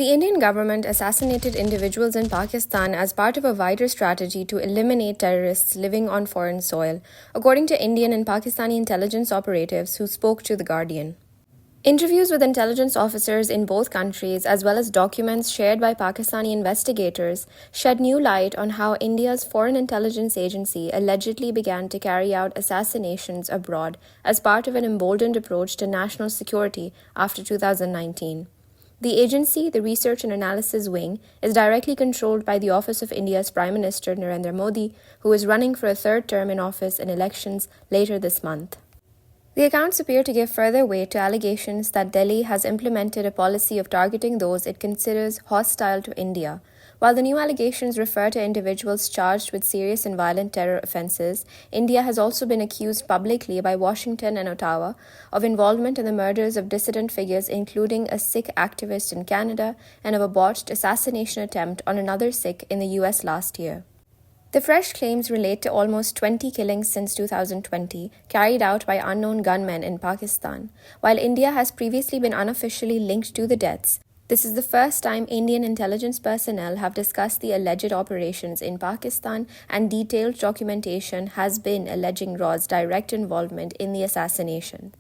The Indian government assassinated individuals in Pakistan as part of a wider strategy to eliminate terrorists living on foreign soil, according to Indian and Pakistani intelligence operatives who spoke to The Guardian. Interviews with intelligence officers in both countries, as well as documents shared by Pakistani investigators, shed new light on how India's Foreign Intelligence Agency allegedly began to carry out assassinations abroad as part of an emboldened approach to national security after 2019. The agency, the Research and Analysis Wing, is directly controlled by the Office of India's Prime Minister Narendra Modi, who is running for a third term in office in elections later this month. The accounts appear to give further weight to allegations that Delhi has implemented a policy of targeting those it considers hostile to India. While the new allegations refer to individuals charged with serious and violent terror offences, India has also been accused publicly by Washington and Ottawa of involvement in the murders of dissident figures, including a Sikh activist in Canada, and of a botched assassination attempt on another Sikh in the US last year. The fresh claims relate to almost 20 killings since 2020, carried out by unknown gunmen in Pakistan. While India has previously been unofficially linked to the deaths, this is the first time Indian intelligence personnel have discussed the alleged operations in Pakistan, and detailed documentation has been alleging Raw's direct involvement in the assassination.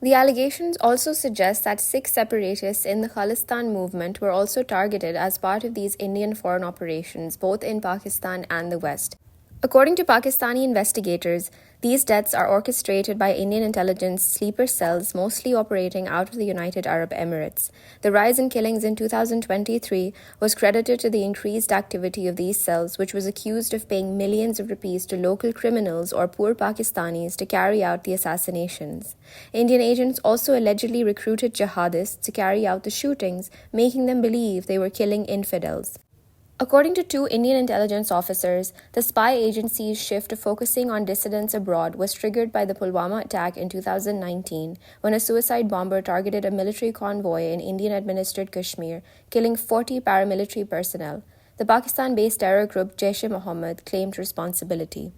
The allegations also suggest that Sikh separatists in the Khalistan movement were also targeted as part of these Indian foreign operations, both in Pakistan and the West. According to Pakistani investigators, these deaths are orchestrated by Indian intelligence sleeper cells mostly operating out of the United Arab Emirates. The rise in killings in 2023 was credited to the increased activity of these cells, which was accused of paying millions of rupees to local criminals or poor Pakistanis to carry out the assassinations. Indian agents also allegedly recruited jihadists to carry out the shootings, making them believe they were killing infidels. According to two Indian intelligence officers, the spy agency's shift to focusing on dissidents abroad was triggered by the Pulwama attack in 2019, when a suicide bomber targeted a military convoy in Indian-administered Kashmir, killing 40 paramilitary personnel. The Pakistan-based terror group Jaish-e-Mohammed claimed responsibility.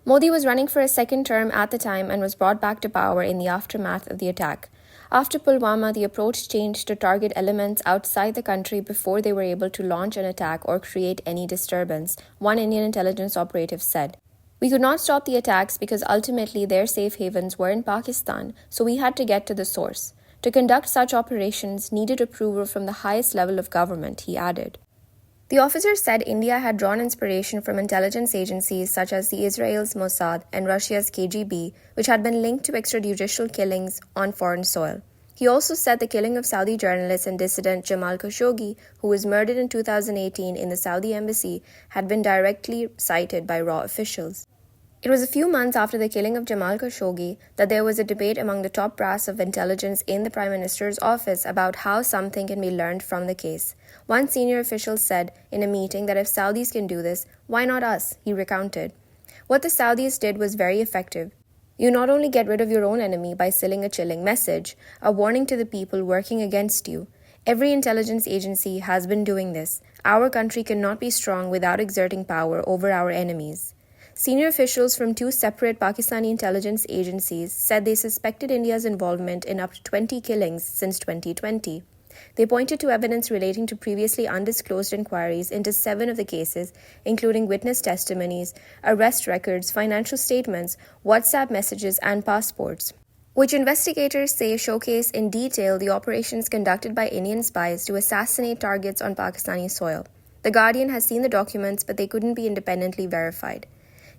Modi was running for a second term at the time and was brought back to power in the aftermath of the attack. After Pulwama, the approach changed to target elements outside the country before they were able to launch an attack or create any disturbance, one Indian intelligence operative said. "We could not stop the attacks because ultimately their safe havens were in Pakistan, so we had to get to the source. To conduct such operations needed approval from the highest level of government," he added. The officer said India had drawn inspiration from intelligence agencies such as the Israel's Mossad and Russia's KGB, which had been linked to extrajudicial killings on foreign soil. He also said the killing of Saudi journalist and dissident Jamal Khashoggi, who was murdered in 2018 in the Saudi embassy, had been directly cited by Raw officials. It was a few months after the killing of Jamal Khashoggi that there was a debate among the top brass of intelligence in the Prime Minister's office about how something can be learned from the case. One senior official said in a meeting that if Saudis can do this, why not us? He recounted. What the Saudis did was very effective. You not only get rid of your own enemy by sending a chilling message, a warning to the people working against you. Every intelligence agency has been doing this. Our country cannot be strong without exerting power over our enemies. Senior officials from two separate Pakistani intelligence agencies said they suspected India's involvement in up to 20 killings since 2020. They pointed to evidence relating to previously undisclosed inquiries into 7 of the cases, including witness testimonies, arrest records, financial statements, WhatsApp messages, and passports, which investigators say showcase in detail the operations conducted by Indian spies to assassinate targets on Pakistani soil. The Guardian has seen the documents, but they couldn't be independently verified.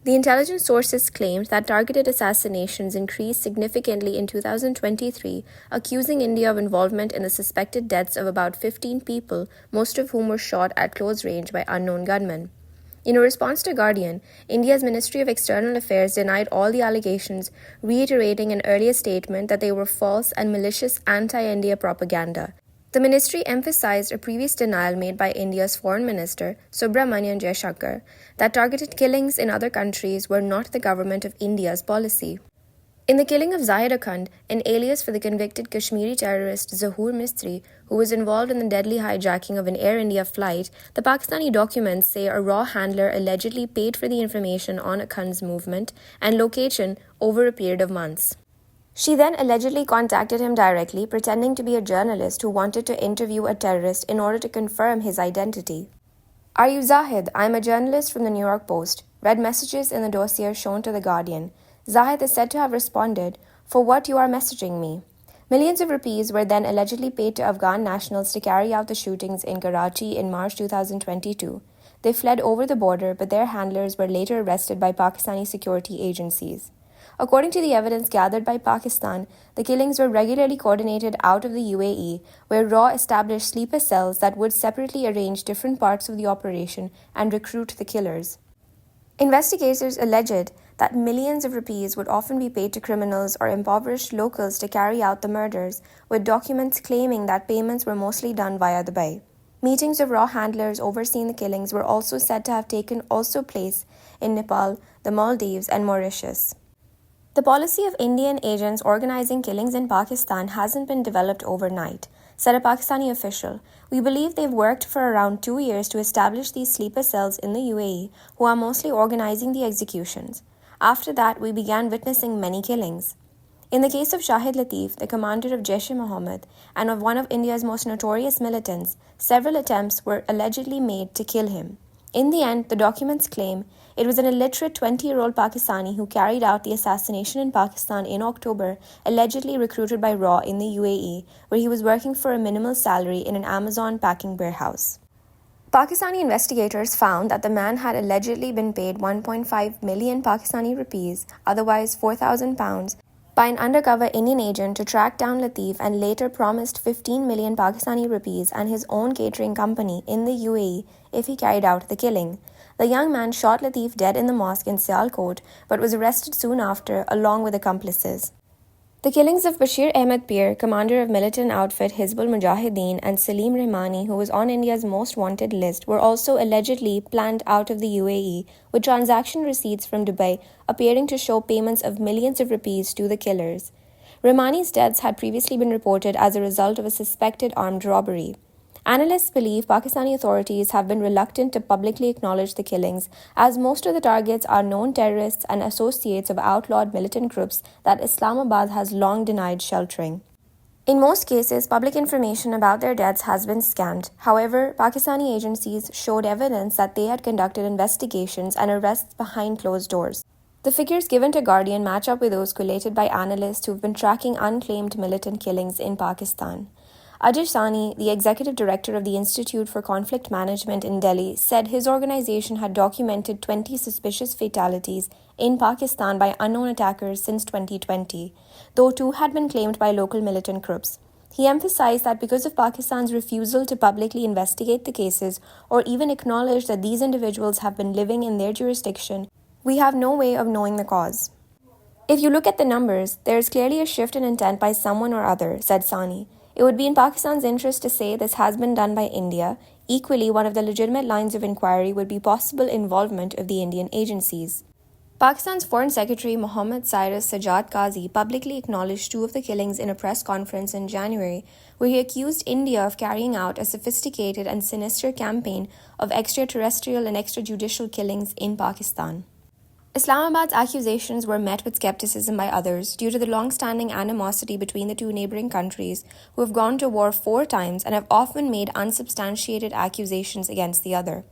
The intelligence sources claimed that targeted assassinations increased significantly in 2023, accusing India of involvement in the suspected deaths of about 15 people, most of whom were shot at close range by unknown gunmen. In a response to Guardian, India's Ministry of External Affairs denied all the allegations, reiterating an earlier statement that they were false and malicious anti-India propaganda. The ministry emphasized a previous denial made by India's Foreign Minister, Subramanian Jaishankar, that targeted killings in other countries were not the government of India's policy. In the killing of Zahid Akhand, an alias for the convicted Kashmiri terrorist Zahoor Mistry, who was involved in the deadly hijacking of an Air India flight, the Pakistani documents say a raw handler allegedly paid for the information on Akhand's movement and location over a period of months. She then allegedly contacted him directly, pretending to be a journalist who wanted to interview a terrorist in order to confirm his identity. Are you Zahid? I'm a journalist from the New York Post. Read messages in the dossier shown to The Guardian. Zahid is said to have responded, "For what you are messaging me." Millions of rupees were then allegedly paid to Afghan nationals to carry out the shootings in Karachi in March 2022. They fled over the border, but their handlers were later arrested by Pakistani security agencies. According to the evidence gathered by Pakistan, the killings were regularly coordinated out of the UAE, where RAW established sleeper cells that would separately arrange different parts of the operation and recruit the killers. Investigators alleged that millions of rupees would often be paid to criminals or impoverished locals to carry out the murders, with documents claiming that payments were mostly done via Dubai. Meetings of RAW handlers overseeing the killings were also said to have taken place in Nepal, the Maldives, and Mauritius. The policy of Indian agents organizing killings in Pakistan hasn't been developed overnight, said a Pakistani official. We believe they've worked for around 2 years to establish these sleeper cells in the UAE, who are mostly organizing the executions. After that, we began witnessing many killings. In the case of Shahid Latif, the commander of Jaish-e-Mohammed and of one of India's most notorious militants, several attempts were allegedly made to kill him. In the end, the documents claim it was an illiterate 20-year-old Pakistani who carried out the assassination in Pakistan in October, allegedly recruited by RAW in the UAE, where he was working for a minimal salary in an Amazon packing warehouse. Pakistani investigators found that the man had allegedly been paid 1.5 million Pakistani rupees, otherwise £4,000, by an undercover Indian agent to track down Latif, and later promised 15 million Pakistani rupees and his own catering company in the UAE if he carried out the killing. The young man shot Latif dead in the mosque in Sialkot, but was arrested soon after, along with accomplices. The killings of Bashir Ahmed Pir, commander of militant outfit Hizbul Mujahideen, and Salim Rehmani, who was on India's most wanted list, were also allegedly planned out of the UAE, with transaction receipts from Dubai appearing to show payments of millions of rupees to the killers. Rehmani's deaths had previously been reported as a result of a suspected armed robbery. Analysts believe Pakistani authorities have been reluctant to publicly acknowledge the killings, as most of the targets are known terrorists and associates of outlawed militant groups that Islamabad has long denied sheltering. In most cases, public information about their deaths has been scanned. However, Pakistani agencies showed evidence that they had conducted investigations and arrests behind closed doors. The figures given to Guardian match up with those collated by analysts who've been tracking unclaimed militant killings in Pakistan. Ajay Sani, the executive director of the Institute for Conflict Management in Delhi, said his organization had documented 20 suspicious fatalities in Pakistan by unknown attackers since 2020, though 2 had been claimed by local militant groups. He emphasized that because of Pakistan's refusal to publicly investigate the cases or even acknowledge that these individuals have been living in their jurisdiction, we have no way of knowing the cause. If you look at the numbers, there is clearly a shift in intent by someone or other, said Sani. It would be in Pakistan's interest to say this has been done by India. Equally, one of the legitimate lines of inquiry would be possible involvement of the Indian agencies. Pakistan's Foreign Secretary Mohammad Cyrus Sajjad Qazi publicly acknowledged 2 of the killings in a press conference in January, where he accused India of carrying out a sophisticated and sinister campaign of extraterrestrial and extrajudicial killings in Pakistan. Islamabad's accusations were met with skepticism by others due to the long-standing animosity between the 2 neighboring countries, who have gone to war 4 times and have often made unsubstantiated accusations against the other.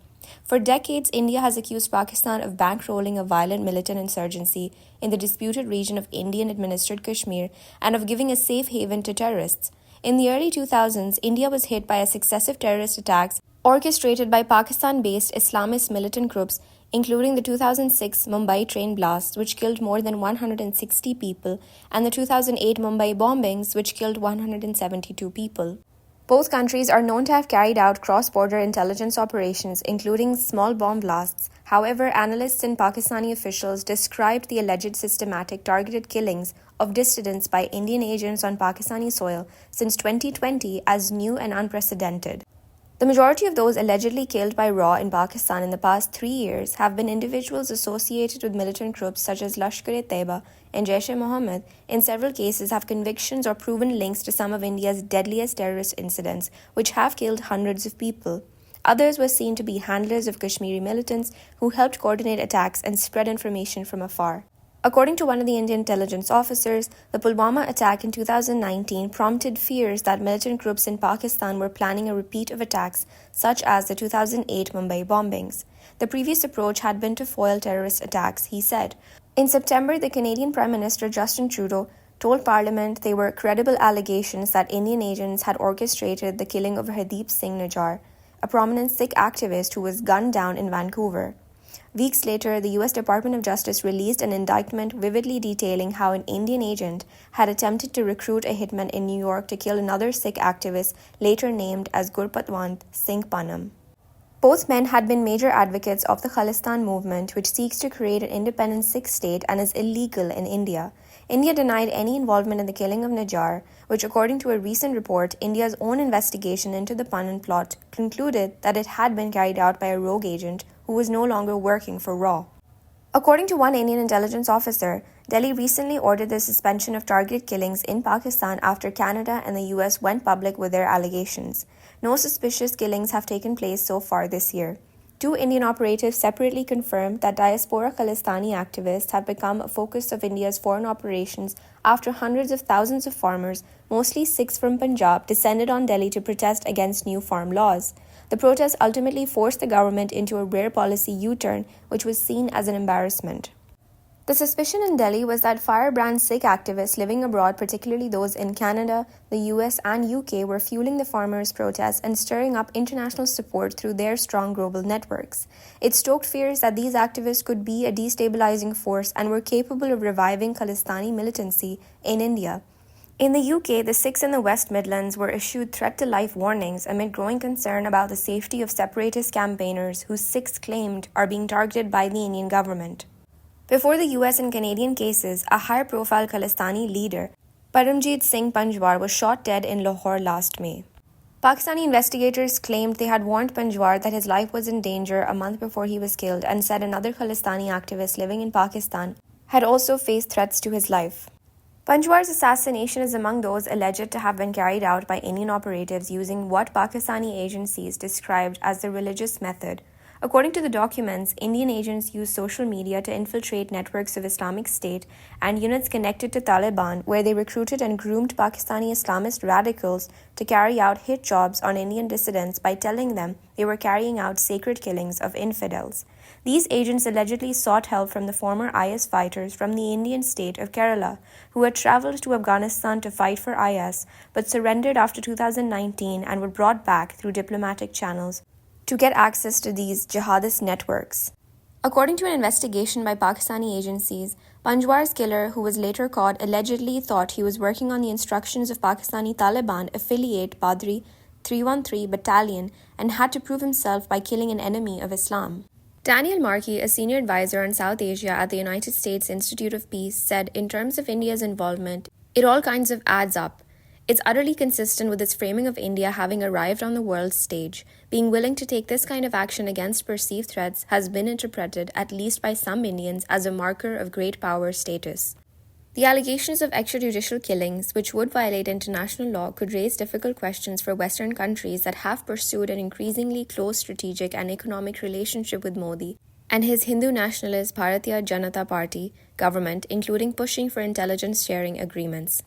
For decades, India has accused Pakistan of bankrolling a violent militant insurgency in the disputed region of Indian-administered Kashmir and of giving a safe haven to terrorists. In the early 2000s, India was hit by successive terrorist attacks orchestrated by Pakistan-based Islamist militant groups, including the 2006 Mumbai train blasts, which killed more than 160 people, and the 2008 Mumbai bombings, which killed 172 people. Both countries are known to have carried out cross-border intelligence operations, including small bomb blasts. However, analysts and Pakistani officials described the alleged systematic targeted killings of dissidents by Indian agents on Pakistani soil since 2020 as new and unprecedented. The majority of those allegedly killed by RAW in Pakistan in the past 3 years have been individuals associated with militant groups such as Lashkar-e-Taiba and Jaish-e-Mohammed. In several cases have convictions or proven links to some of India's deadliest terrorist incidents, which have killed hundreds of people. Others were seen to be handlers of Kashmiri militants who helped coordinate attacks and spread information from afar. According to one of the Indian intelligence officers, the Pulwama attack in 2019 prompted fears that militant groups in Pakistan were planning a repeat of attacks such as the 2008 Mumbai bombings. The previous approach had been to foil terrorist attacks, he said. In September, the Canadian Prime Minister Justin Trudeau told Parliament they were credible allegations that Indian agents had orchestrated the killing of Hardeep Singh Nijjar, a prominent Sikh activist who was gunned down in Vancouver. Weeks later, the U.S. Department of Justice released an indictment vividly detailing how an Indian agent had attempted to recruit a hitman in New York to kill another Sikh activist, later named as Gurpatwant Singh Panam. Both men had been major advocates of the Khalistan movement, which seeks to create an independent Sikh state and is illegal in India. India denied any involvement in the killing of Nijjar, which, according to a recent report, India's own investigation into the Panam plot concluded that it had been carried out by a rogue agent who was no longer working for RAW. According to one Indian intelligence officer, Delhi recently ordered the suspension of targeted killings in Pakistan after Canada and the US went public with their allegations. No suspicious killings have taken place so far this year. Two Indian operatives separately confirmed that diaspora Khalistani activists have become a focus of India's foreign operations after hundreds of thousands of farmers, mostly Sikhs from Punjab, descended on Delhi to protest against new farm laws. The protests ultimately forced the government into a rare policy U-turn, which was seen as an embarrassment. The suspicion in Delhi was that firebrand Sikh activists living abroad, particularly those in Canada, the US, and UK, were fueling the farmers' protests and stirring up international support through their strong global networks. It stoked fears that these activists could be a destabilizing force and were capable of reviving Khalistani militancy in India. In the UK, the Sikhs in the West Midlands were issued threat-to-life warnings amid growing concern about the safety of separatist campaigners who Sikhs claimed are being targeted by the Indian government. Before the US and Canadian cases, a high-profile Khalistani leader, Paramjit Singh Panjwar, was shot dead in Lahore last May. Pakistani investigators claimed they had warned Panjwar that his life was in danger a month before he was killed and said another Khalistani activist living in Pakistan had also faced threats to his life. Panjwar's assassination is among those alleged to have been carried out by Indian operatives using what Pakistani agencies described as the religious method. According to the documents, Indian agents used social media to infiltrate networks of Islamic State and units connected to Taliban, where they recruited and groomed Pakistani Islamist radicals to carry out hit jobs on Indian dissidents by telling them they were carrying out sacred killings of infidels. These agents allegedly sought help from the former IS fighters from the Indian state of Kerala, who had traveled to Afghanistan to fight for IS but surrendered after 2019 and were brought back through diplomatic channels to get access to these jihadist networks. According to an investigation by Pakistani agencies, Panjwar's killer, who was later caught, allegedly thought he was working on the instructions of Pakistani Taliban affiliate Badri 313 Battalion and had to prove himself by killing an enemy of Islam. Daniel Markey, a senior advisor on South Asia at the United States Institute of Peace, said in terms of India's involvement, it all kinds of adds up. It's utterly consistent with its framing of India having arrived on the world stage. Being willing to take this kind of action against perceived threats has been interpreted, at least by some Indians, as a marker of great power status. The allegations of extrajudicial killings, which would violate international law, could raise difficult questions for Western countries that have pursued an increasingly close strategic and economic relationship with Modi and his Hindu nationalist Bharatiya Janata Party government, including pushing for intelligence sharing agreements.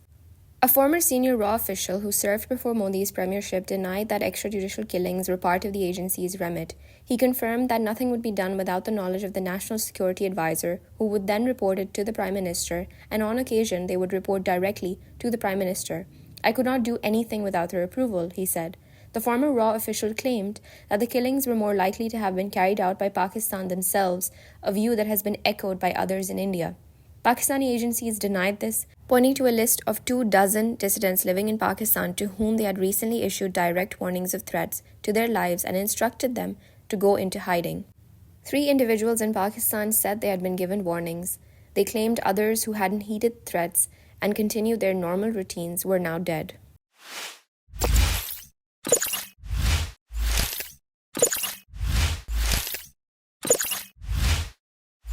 A former senior RAW official who served before Modi's premiership denied that extrajudicial killings were part of the agency's remit. He confirmed that nothing would be done without the knowledge of the National Security Advisor, who would then report it to the Prime Minister, and on occasion they would report directly to the Prime Minister. I could not do anything without their approval, he said. The former RAW official claimed that the killings were more likely to have been carried out by Pakistan themselves, a view that has been echoed by others in India. Pakistani agencies denied this, pointing to a list of 24 dissidents living in Pakistan to whom they had recently issued direct warnings of threats to their lives and instructed them to go into hiding. 3 individuals in Pakistan said they had been given warnings. They claimed others who hadn't heeded threats and continued their normal routines were now dead.